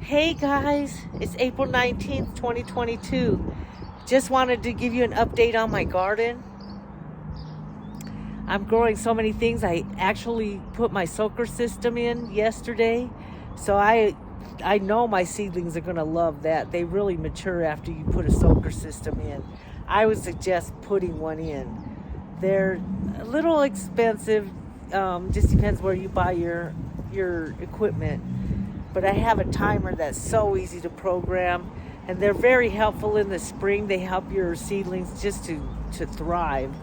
Hey guys, it's April 19th, 2022. Just wanted to give you an update on my garden. I'm growing so many things. I actually put my soaker system in yesterday. So I know my seedlings are going to love that. They really mature after you put a soaker system in. I would suggest putting one in. They're a little expensive. Just depends where you buy your equipment. But I have a timer that's so easy to program, and they're very helpful in the spring. They help your seedlings just to thrive.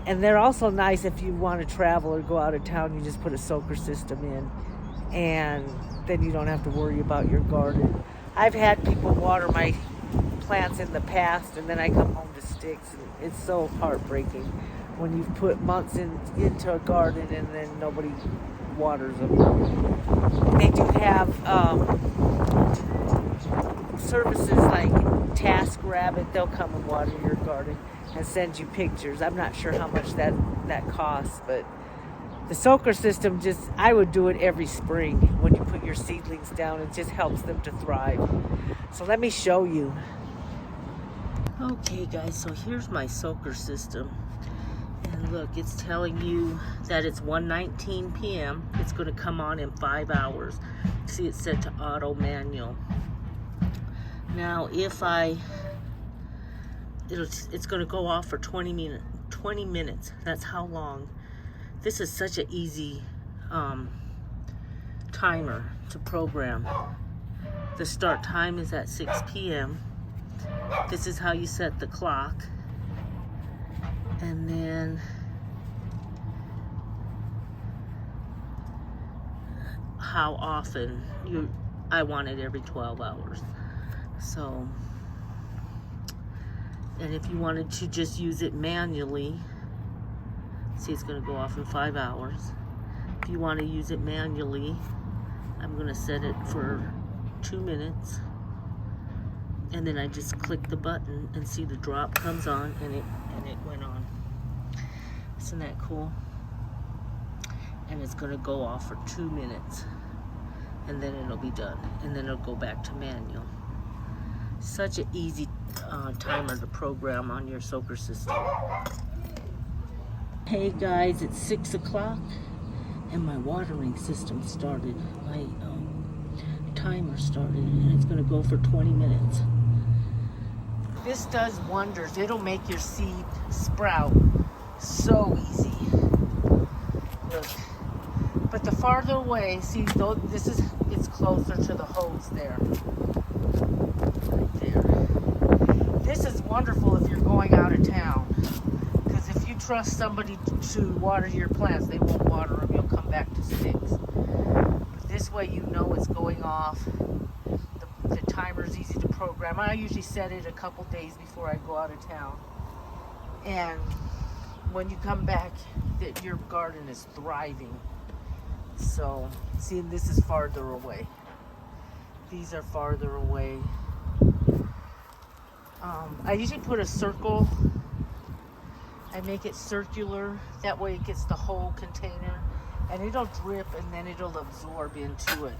And they're also nice if you want to travel or go out of town. You just put a soaker system in, and then you don't have to worry about your garden. I've had people water my plants in the past, and then I come home to sticks. And it's so heartbreaking when you've put months into a garden and then nobody waters them. They do have services like TaskRabbit. They'll come and water your garden and send you pictures. I'm not sure how much that costs, but the soaker system, I would do it every spring when you put your seedlings down. It just helps them to thrive. So let me show you. Okay guys, so here's my soaker system. And look, it's telling you that it's 1:19 p.m. It's going to come on in 5 hours. See, it's set to auto manual. Now, if it's going to go off for 20 minutes. That's how long. This is such an easy timer to program. The start time is at 6 p.m. This is how you set the clock. And then how often I want it every 12 hours. So, and if you wanted to just use it manually, see, it's going to go off in 5 hours. If you want to use it manually, I'm going to set it for 2 minutes. And then I just click the button and see the drop comes on, and it went on. Isn't that cool? And it's going to go off for 2 minutes, and then it'll be done, and then it'll go back to manual. Such an easy timer to program on your soaker system. Hey guys, it's 6 o'clock, and my watering system started. My timer started, and it's going to go for 20 minutes. This does wonders. It'll make your seed sprout so easy. Look, but the farther away, see, though, it's closer to the hose there. Right there. This is wonderful if you're going out of town, because if you trust somebody to water your plants, they won't water them. You'll come back to sticks. But this way, you know it's going off. The timer's easy to program. I usually set it a couple days before I go out of town. And when you come back, your garden is thriving. So, see, this is farther away. These are farther away. I usually put a circle. I make it circular. That way it gets the whole container. And it'll drip, and then it'll absorb into it.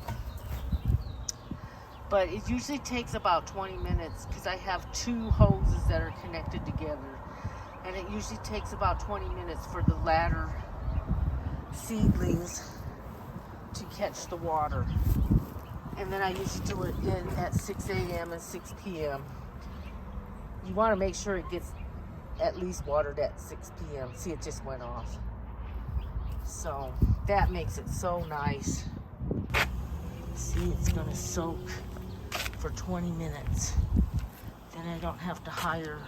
But it usually takes about 20 minutes because I have 2 hoses that are connected together. And it usually takes about 20 minutes for the latter seedlings to catch the water. And then I usually do it at 6 a.m. and 6 p.m. You want to make sure it gets at least watered at 6 p.m. See, it just went off. So that makes it so nice. See, it's going to soak for 20 minutes. Then I don't have to hire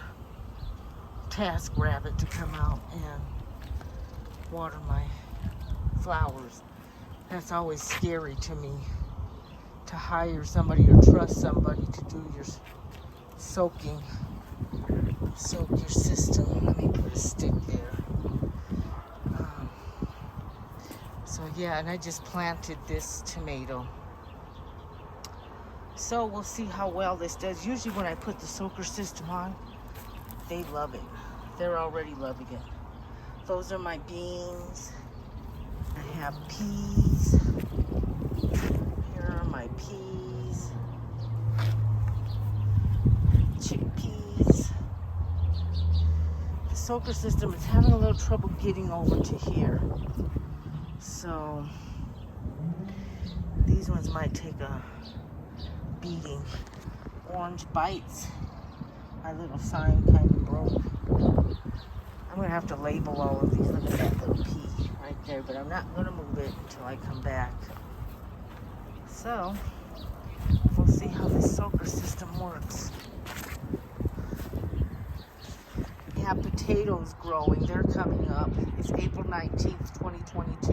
TaskRabbit to come out and water my flowers. That's always scary to me, to hire somebody or trust somebody to do your soak your system. Let me put a stick there. So yeah, and I just planted this tomato. So we'll see how well this does. Usually when I put the soaker system on, they love it. They're already loving it. Those are my beans. I have peas. Here are my peas. chickpeas. The soaker system is having a little trouble getting over to here. So these ones might take a beating. Orange bites. My little sign kind of broke. I'm going to have to label all of these. Look at that little pea right there, but I'm not going to move it until I come back. So, we'll see how this soaker system works. We have potatoes growing. They're coming up. It's April 19th, 2022.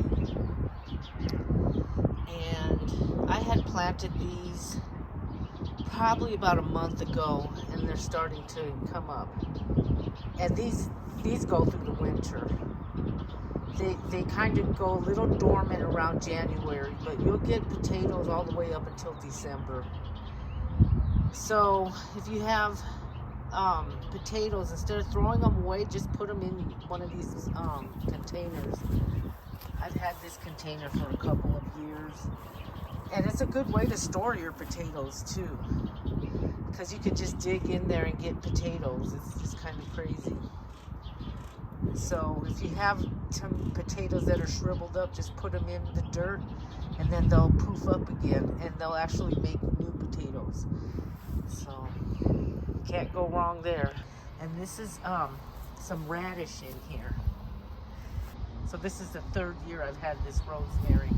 And I had planted these probably about a month ago, and they're starting to come up. And these go through the winter. They kind of go a little dormant around January, but you'll get potatoes all the way up until December. So if you have potatoes, instead of throwing them away, just put them in one of these containers. I've had this container for a couple of years, and it's a good way to store your potatoes too, because you could just dig in there and get potatoes. It's just kind of crazy. So if you have some potatoes that are shriveled up, just put them in the dirt, and then they'll poof up again, and they'll actually make new potatoes. So can't go wrong there. And this is some radish in here. So this is the third year I've had this rosemary.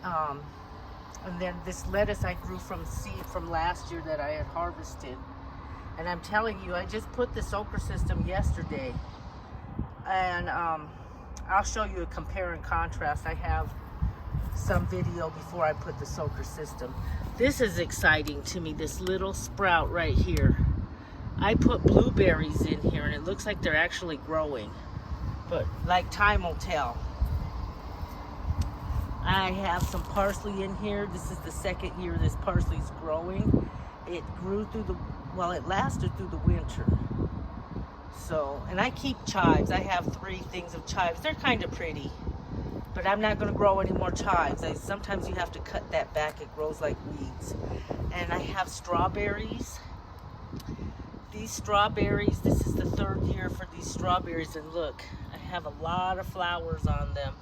And then this lettuce I grew from seed from last year that I had harvested. And I'm telling you, I just put the soaker system yesterday. And I'll show you a compare and contrast. I have some video before I put the soaker system. This is exciting to me, this little sprout right here. I put blueberries in here, and it looks like they're actually growing. But like time will tell. I have some parsley in here. This is the second year this parsley's growing. It grew through it lasted through the winter. So, and I keep chives. I have 3 things of chives. They're kind of pretty, but I'm not going to grow any more chives. Sometimes you have to cut that back. It grows like weeds. And I have strawberries. These strawberries, this is the third year for these strawberries, and look, I have a lot of flowers on them.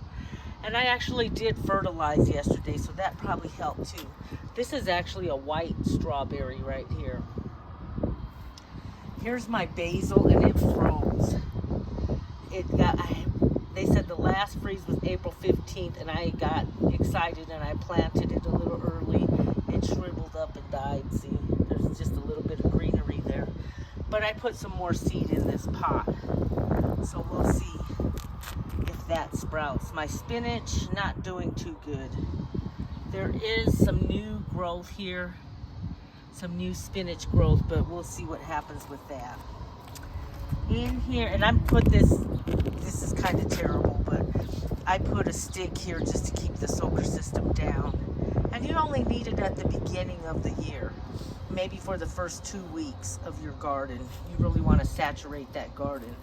And I actually did fertilize yesterday, so that probably helped too. This is actually a white strawberry right here. Here's my basil, and it froze. They said the last freeze was April 15th, and I got excited and I planted it a little early. It shriveled up and died. See, there's just a little bit of greenery there. But I put some more seed in this pot, so we'll see if that sprouts. My spinach, not doing too good. There is some new growth here, some new spinach growth, but we'll see what happens with that. In here, and I put this is kind of terrible, but I put a stick here just to keep the soaker system down. And you only need it at the beginning of the year, maybe for the first 2 weeks of your garden. You really want to saturate that garden.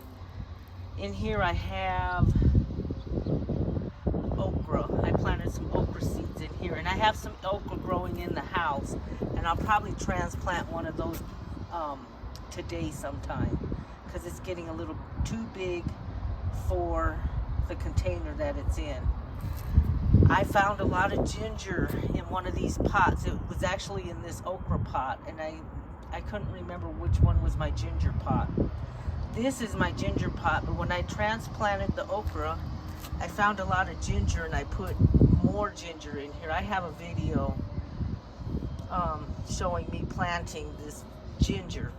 In here I have okra. I planted some okra seeds in here, and I have some okra growing in the house, and I'll probably transplant one of those today sometime, because it's getting a little too big for the container that it's in. I found a lot of ginger in one of these pots. It was actually in this okra pot, and I couldn't remember which one was my ginger pot. This is my ginger pot, but when I transplanted the okra, I found a lot of ginger, and I put more ginger in here. I have a video showing me planting this ginger.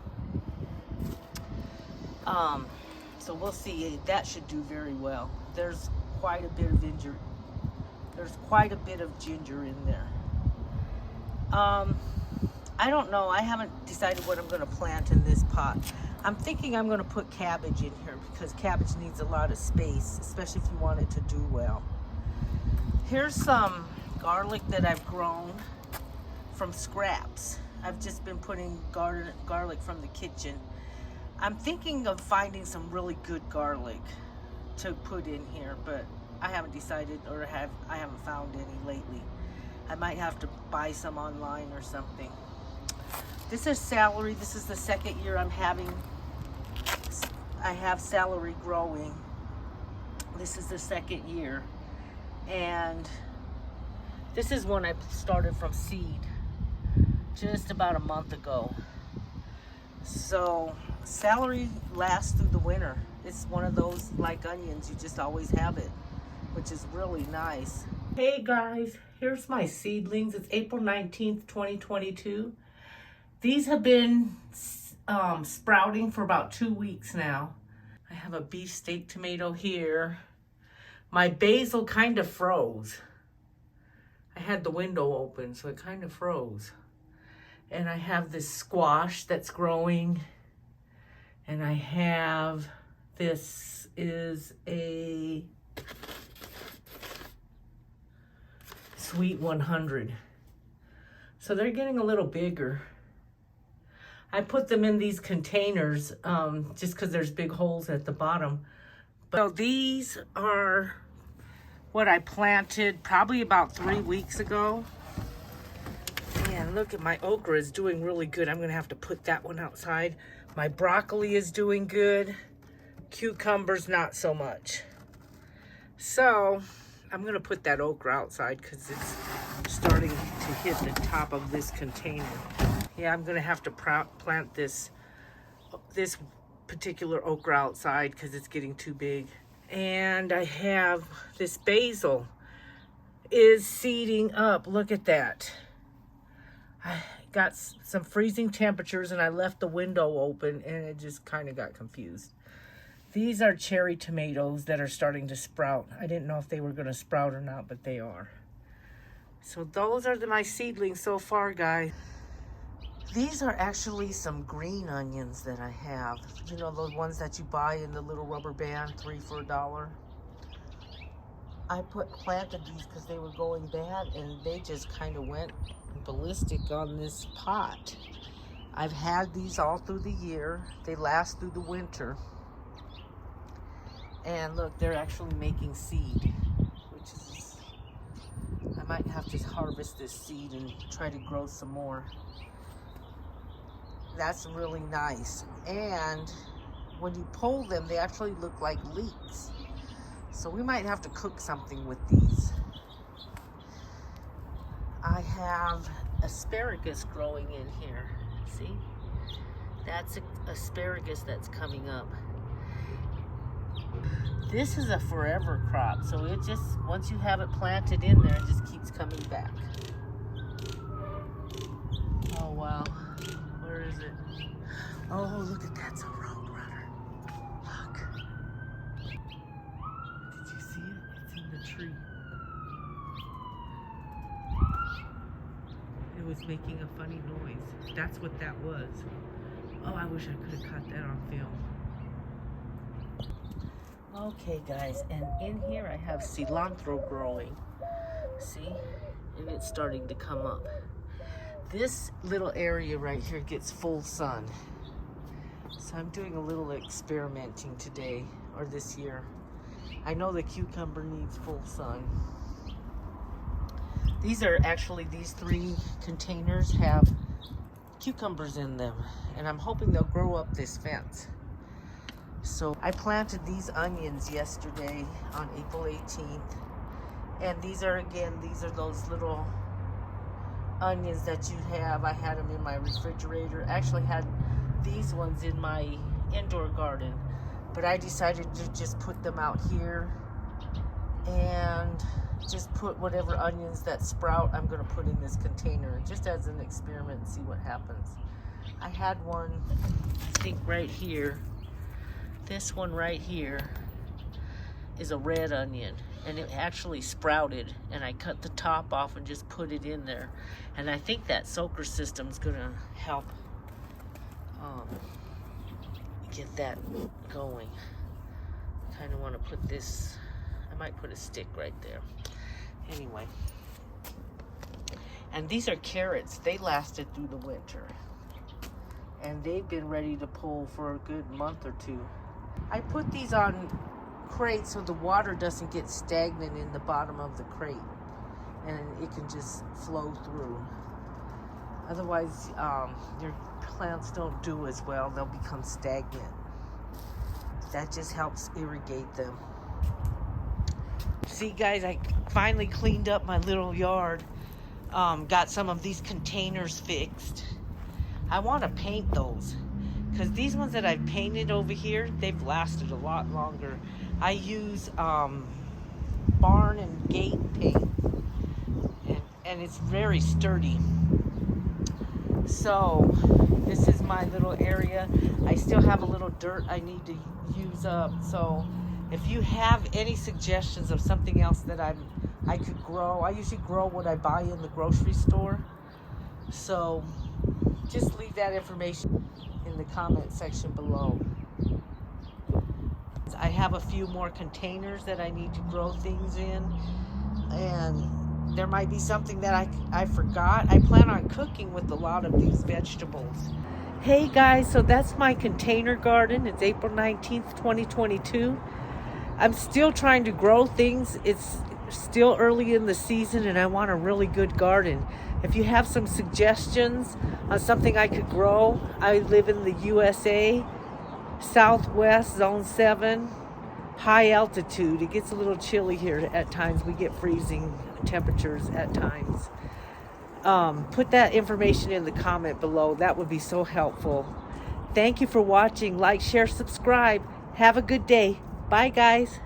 So we'll see. That should do very well. There's quite a bit of ginger. There's quite a bit of ginger in there. I don't know. I haven't decided what I'm going to plant in this pot. I'm thinking I'm going to put cabbage in here, because cabbage needs a lot of space, especially if you want it to do well. Here's some garlic that I've grown from scraps. I've just been putting garlic from the kitchen. I'm thinking of finding some really good garlic to put in here, but I haven't decided, or I haven't found any lately. I might have to buy some online or something. This is celery. This is the second year I have celery growing. This is the second year. And this is one I started from seed just about a month ago. So celery lasts through the winter. It's one of those, like onions, you just always have it, which is really nice. Hey guys, here's my seedlings. It's April 19th, 2022. These have been sprouting for about 2 weeks now. I have a beefsteak tomato here. My basil kind of froze. I had the window open, so it kind of froze. And I have this squash that's growing. And I have, this is a Sweet 100. So they're getting a little bigger. I put them in these containers just because there's big holes at the bottom. So these are what I planted probably about 3 weeks ago. And look at my okra is doing really good. I'm going to have to put that one outside. My broccoli is doing good. Cucumbers, not so much. So I'm going to put that okra outside because it's starting to hit the top of this container. Yeah, I'm going to have to plant this particular okra outside because it's getting too big. And I have this basil is seeding up. Look at that. I got some freezing temperatures and I left the window open and it just kind of got confused. These are cherry tomatoes that are starting to sprout. I didn't know if they were going to sprout or not, but they are. So those are my seedlings so far, guys. These are actually some green onions that I have. You know, those ones that you buy in the little rubber band, 3 for $1. I planted these because they were going bad and they just kind of went ballistic on this pot. I've had these all through the year. They last through the winter. And look, they're actually making seed, which is, I might have to harvest this seed and try to grow some more. That's really nice. And when you pull them, they actually look like leeks. So we might have to cook something with these. I have asparagus growing in here. See? That's asparagus that's coming up. This is a forever crop, so it just, once you have it planted in there, it just keeps coming back. Oh wow, where is it? Oh, look at that, it's a roadrunner. Look. Did you see it? It's in the tree. It was making a funny noise. That's what that was. Oh, I wish I could have caught that on film. Okay guys, and in here I have cilantro growing. See? And it's starting to come up. This little area right here gets full sun. So I'm doing a little experimenting today, or this year. I know the cucumber needs full sun. These are actually, these 3 containers have cucumbers in them. And I'm hoping they'll grow up this fence. So I planted these onions yesterday on April 18th. And these are, again, these are those little onions that you have. I had them in my refrigerator. I actually had these ones in my indoor garden. But I decided to just put them out here. And just put whatever onions that sprout, I'm going to put in this container. Just as an experiment and see what happens. I had one, I think right here. This one right here is a red onion, and it actually sprouted, and I cut the top off and just put it in there. And I think that soaker system's gonna help get that going. I kind of want to put this, I might put a stick right there. Anyway, and these are carrots. They lasted through the winter, and they've been ready to pull for a good month or 2. I put these on crates so the water doesn't get stagnant in the bottom of the crate and it can just flow through. Otherwise, your plants don't do as well. They'll become stagnant. That just helps irrigate them. See, guys, I finally cleaned up my little yard. Got some of these containers fixed. I want to paint those, because these ones that I've painted over here, they've lasted a lot longer. I use barn and gate paint, and it's very sturdy. So this is my little area. I still have a little dirt I need to use up. So if you have any suggestions of something else that I could grow, I usually grow what I buy in the grocery store. So just leave that information in the comment section below. I have a few more containers that I need to grow things in, and there might be something that I forgot. I plan on cooking with a lot of these vegetables. Hey guys, so that's my container garden. It's April 19th, 2022. I'm still trying to grow things. It's still early in the season and I want a really good garden. If you have some suggestions on something I could grow, I live in the USA, Southwest, Zone 7, high altitude. It gets a little chilly here at times. We get freezing temperatures at times. Put that information in the comment below. That would be so helpful. Thank you for watching. Like, share, subscribe. Have a good day. Bye, guys.